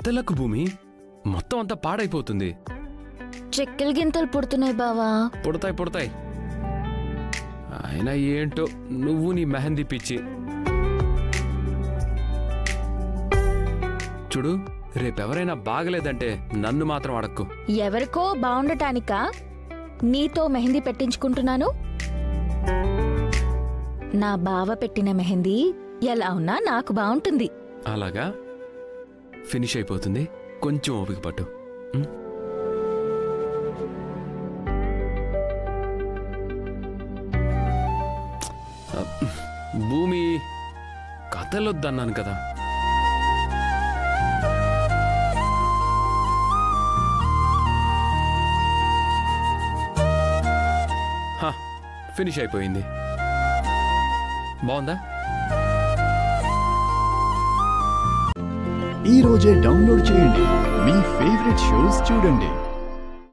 కథలకు భూమి మొత్తం అంతా పాడైపోతుంది. చెక్కలు గింతలు పుడుతున్నాయి బావా. పుడతాయి. అయినా ఏంటో నువ్వు నీ మెహందీ పిచ్చి. చూడు, రేపెవరైనా బాగలేదంటే నన్ను మాత్రం అడక్కు. ఎవరికో బాగుండటానికా నీతో మెహందీ పెట్టించుకుంటున్నాను? నా బావ పెట్టిన మెహందీ ఎలా ఉన్నా నాకు బాగుంటుంది. అలాగా? ఫినిష్ అయిపోతుంది, కొంచెం ఓపిక పట్టు. భూమి, కథలొద్దన్నాను కదా. ఫినిష్ అయిపోయింది. బాగుందా? ఈ రోజే డౌన్లోడ్ చేయండి, మీ ఫేవరెట్ షోస్ చూడండి.